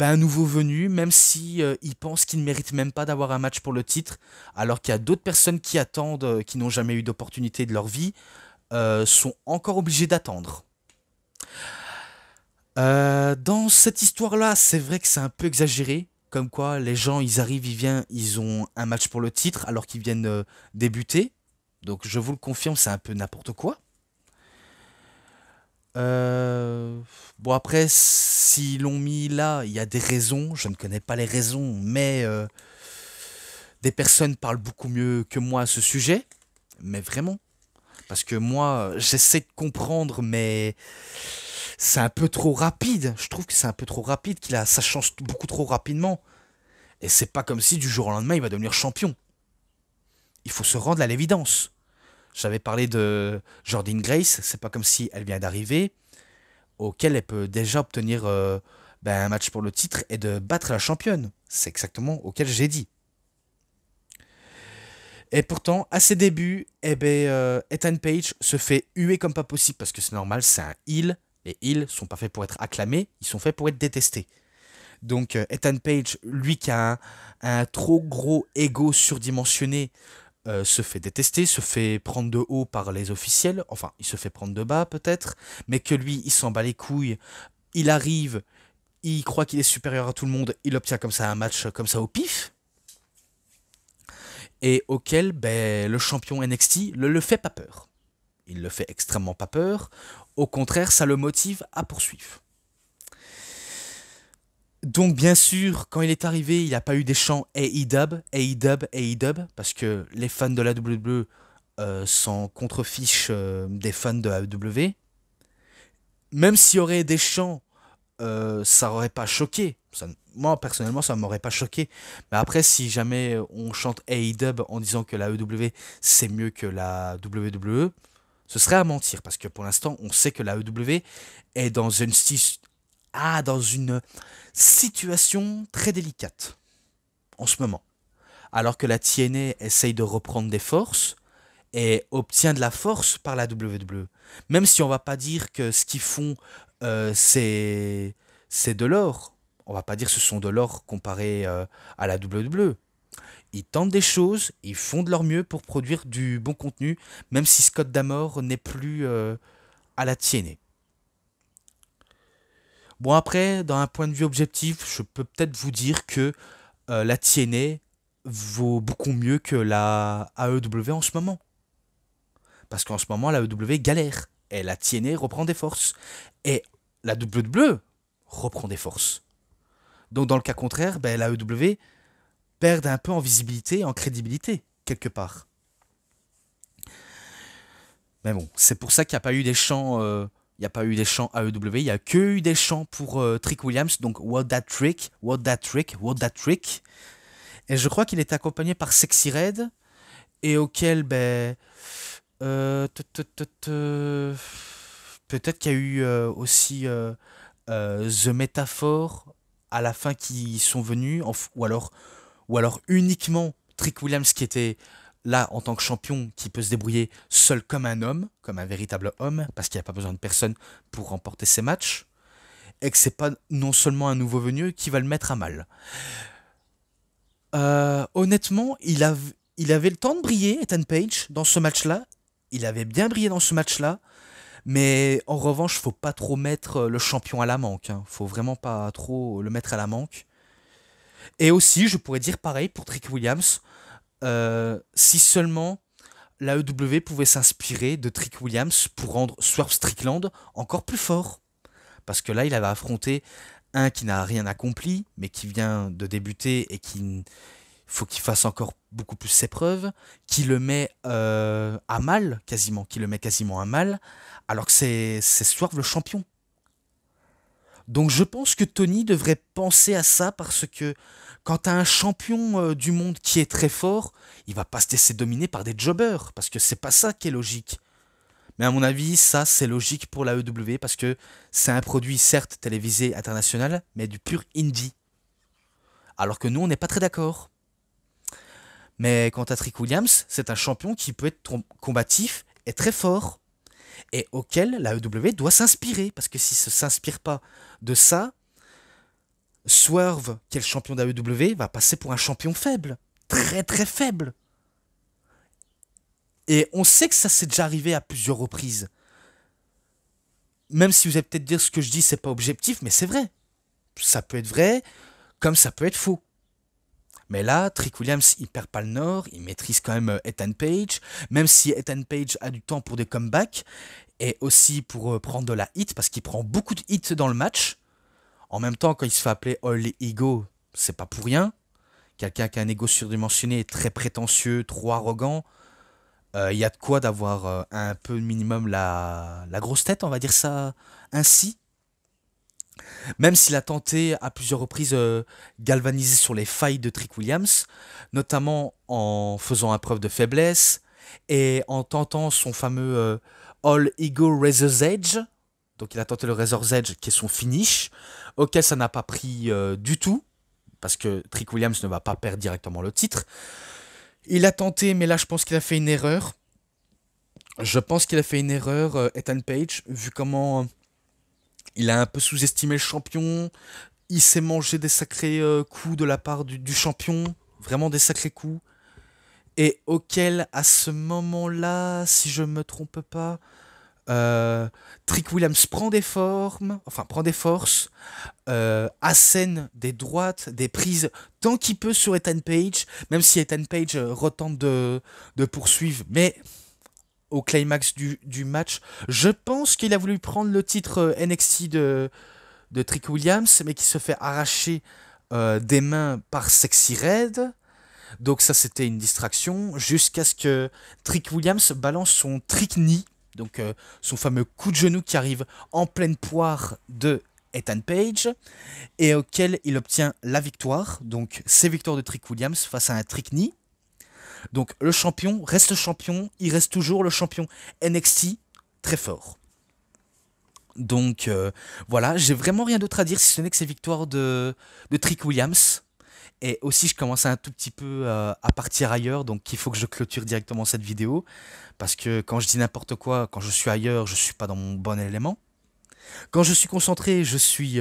un nouveau venu, même si il pense qu'il ne mérite même pas d'avoir un match pour le titre, alors qu'il y a d'autres personnes qui attendent, qui n'ont jamais eu d'opportunité de leur vie, sont encore obligées d'attendre. Dans cette histoire-là, c'est vrai que c'est un peu exagéré, comme quoi les gens, ils arrivent, ils ont un match pour le titre, alors qu'ils viennent débuter. Donc je vous le confirme, c'est un peu n'importe quoi. Euh, Bon après, s'ils l'ont mis là, il y a des raisons. Je ne connais pas les raisons, mais des personnes parlent beaucoup mieux que moi à ce sujet. Mais vraiment. Parce que moi, j'essaie de comprendre, mais c'est un peu trop rapide. Je trouve que c'est un peu trop rapide, ça change beaucoup trop rapidement. Et c'est pas comme si du jour au lendemain, il va devenir champion. Il faut se rendre à l'évidence. J'avais parlé de Jordynne Grace, c'est pas comme si elle vient d'arriver, auquel elle peut déjà obtenir un match pour le titre et de battre la championne. C'est exactement auquel j'ai dit. Et pourtant, à ses débuts, Ethan Page se fait huer comme pas possible parce que c'est normal, c'est un heel. Les heels sont pas faits pour être acclamés, ils sont faits pour être détestés. Donc Ethan Page, lui qui a un trop gros ego surdimensionné, se fait détester, se fait prendre de haut par les officiels, enfin il se fait prendre de bas peut-être, mais que lui il s'en bat les couilles, il arrive, il croit qu'il est supérieur à tout le monde, il obtient comme ça un match comme ça au pif, et auquel le champion NXT le fait pas peur. Il le fait extrêmement pas peur, au contraire ça le motive à poursuivre. Donc bien sûr, quand il est arrivé, il n'y a pas eu des chants AEW, AEW, AEW, parce que les fans de la WWE s'en contrefichent des fans de AEW. Même s'il y aurait des chants, ça n'aurait pas choqué. Moi, personnellement, ça ne m'aurait pas choqué. Mais après, si jamais on chante AEW en disant que la AEW, c'est mieux que la WWE, ce serait à mentir. Parce que pour l'instant, on sait que la AEW est dans une situation très délicate en ce moment. Alors que la TNA essaye de reprendre des forces et obtient de la force par la WWE. Même si on va pas dire que ce qu'ils font, c'est de l'or. On va pas dire que ce sont de l'or comparé à la WWE. Ils tentent des choses, ils font de leur mieux pour produire du bon contenu, même si Scott D'Amore n'est plus à la TNA. Bon après, dans un point de vue objectif, je peux peut-être vous dire que la TNA vaut beaucoup mieux que la AEW en ce moment. Parce qu'en ce moment, la AEW galère. Et la TNA reprend des forces. Et la WWE reprend des forces. Donc dans le cas contraire, la AEW perd un peu en visibilité et en crédibilité, quelque part. Mais bon, c'est pour ça qu'il n'y a pas eu des chants... il n'y a pas eu des chants AEW, il n'y a que eu des chants pour Trick Williams, donc What That Trick, What That Trick, What That Trick. Et je crois qu'il est accompagné par Sexy Red, et auquel, euh, te- te- te- te- peut-être qu'il y a eu aussi The Metaphor à la fin qui sont venus, ou alors uniquement Trick Williams qui était là en tant que champion, qui peut se débrouiller seul comme un homme, comme un véritable homme, parce qu'il n'y a pas besoin de personne pour remporter ses matchs, et que c'est pas non seulement un nouveau venu qui va le mettre à mal. Honnêtement, il avait le temps de briller, Ethan Page, dans ce match-là. Il avait bien brillé dans ce match-là. Mais en revanche, faut pas trop mettre le champion à la manque. Hein. Faut vraiment pas trop le mettre à la manque. Et aussi, je pourrais dire pareil pour Trick Williams. Si seulement la l'AEW pouvait s'inspirer de Trick Williams pour rendre Swerve Strickland encore plus fort. Parce que là, il avait affronté un qui n'a rien accompli, mais qui vient de débuter et qui faut qu'il fasse encore beaucoup plus ses preuves, qui le met à mal, quasiment, qui le met quasiment à mal, alors que c'est Swerve le champion. Donc je pense que Tony devrait penser à ça parce que quand t'as un champion du monde qui est très fort, il va pas se laisser dominer par des jobbers, parce que c'est pas ça qui est logique. Mais à mon avis, ça c'est logique pour la EW parce que c'est un produit certes télévisé international, mais du pur indie. Alors que nous on n'est pas très d'accord. Mais quant à Trick Williams, c'est un champion qui peut être combatif et très fort, et auquel la EW doit s'inspirer, parce que s'il ne s'inspire pas de ça, Swerve, qui est le champion de la EW, va passer pour un champion faible, très très faible. Et on sait que ça s'est déjà arrivé à plusieurs reprises. Même si vous allez peut-être dire ce que je dis, c'est pas objectif, mais c'est vrai. Ça peut être vrai, comme ça peut être faux. Mais là, Trick Williams, il perd pas le nord, il maîtrise quand même Ethan Page, même si Ethan Page a du temps pour des comebacks, et aussi pour prendre de la hit, parce qu'il prend beaucoup de hits dans le match. En même temps, quand il se fait appeler All Ego, c'est pas pour rien. Quelqu'un qui a un ego surdimensionné, très prétentieux, trop arrogant. Il y a de quoi d'avoir un peu minimum la grosse tête, on va dire ça ainsi. Même s'il a tenté à plusieurs reprises galvaniser sur les failles de Trick Williams, notamment en faisant un preuve de faiblesse et en tentant son fameux All Ego Razor's Edge. Donc il a tenté le Razor's Edge qui est son finish, auquel ça n'a pas pris du tout, parce que Trick Williams ne va pas perdre directement le titre. Il a tenté, mais là je pense qu'il a fait une erreur. Je pense qu'il a fait une erreur, Ethan Page, vu comment il a un peu sous-estimé le champion. Il s'est mangé des sacrés coups de la part du champion. Vraiment des sacrés coups. Et auquel, à ce moment-là, si je me trompe pas, Trick Williams prend des formes, enfin prend des forces, assène des droites, des prises tant qu'il peut sur Ethan Page, même si Ethan Page retente de poursuivre, mais au climax du match, je pense qu'il a voulu prendre le titre NXT de Trick Williams, mais qui se fait arracher des mains par Sexy Red. Donc ça c'était une distraction, jusqu'à ce que Trick Williams balance son trick knee, donc son fameux coup de genou qui arrive en pleine poire de Ethan Page, et auquel il obtient la victoire. Donc c'est victoire de Trick Williams face à un trick knee. Donc le champion reste champion, il reste toujours le champion NXT très fort. Donc voilà, j'ai vraiment rien d'autre à dire si ce n'est que c'est victoire de Trick Williams. Et aussi je commence un tout petit peu à partir ailleurs, donc il faut que je clôture directement cette vidéo. Parce que quand je dis n'importe quoi, quand je suis ailleurs, je suis pas dans mon bon élément. Quand je suis concentré, je suis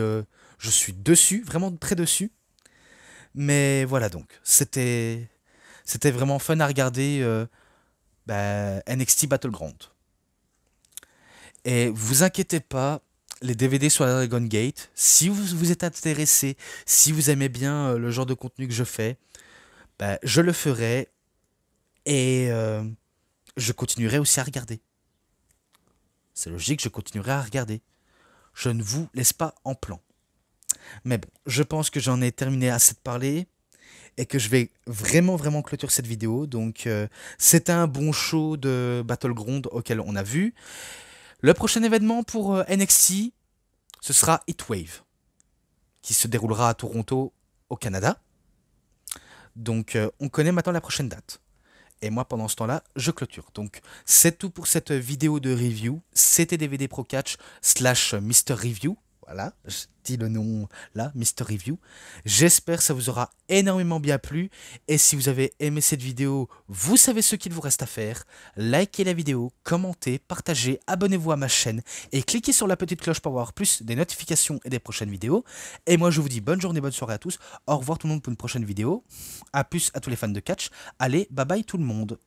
dessus, vraiment très dessus. Mais voilà donc, c'était vraiment fun à regarder NXT Battleground. Et vous inquiétez pas, les DVD sur la Dragon Gate, si vous êtes intéressé, si vous aimez bien le genre de contenu que je fais, je le ferai et je continuerai aussi à regarder. C'est logique, je continuerai à regarder. Je ne vous laisse pas en plan. Mais bon, je pense que j'en ai terminé assez de parler et que je vais vraiment clôturer cette vidéo. Donc c'était un bon show de Battleground auquel on a vu. Le prochain événement pour NXT, ce sera Heatwave, qui se déroulera à Toronto, au Canada. Donc on connaît maintenant la prochaine date. Et moi, pendant ce temps-là, je clôture. Donc, c'est tout pour cette vidéo de review. C'était DVD Pro Catch / Mr. Review. Voilà, je dis le nom là, Mr. Review. J'espère que ça vous aura énormément bien plu. Et si vous avez aimé cette vidéo, vous savez ce qu'il vous reste à faire. Likez la vidéo, commentez, partagez, abonnez-vous à ma chaîne et cliquez sur la petite cloche pour avoir plus des notifications et des prochaines vidéos. Et moi, je vous dis bonne journée, bonne soirée à tous. Au revoir tout le monde pour une prochaine vidéo. A plus à tous les fans de catch. Allez, bye bye tout le monde.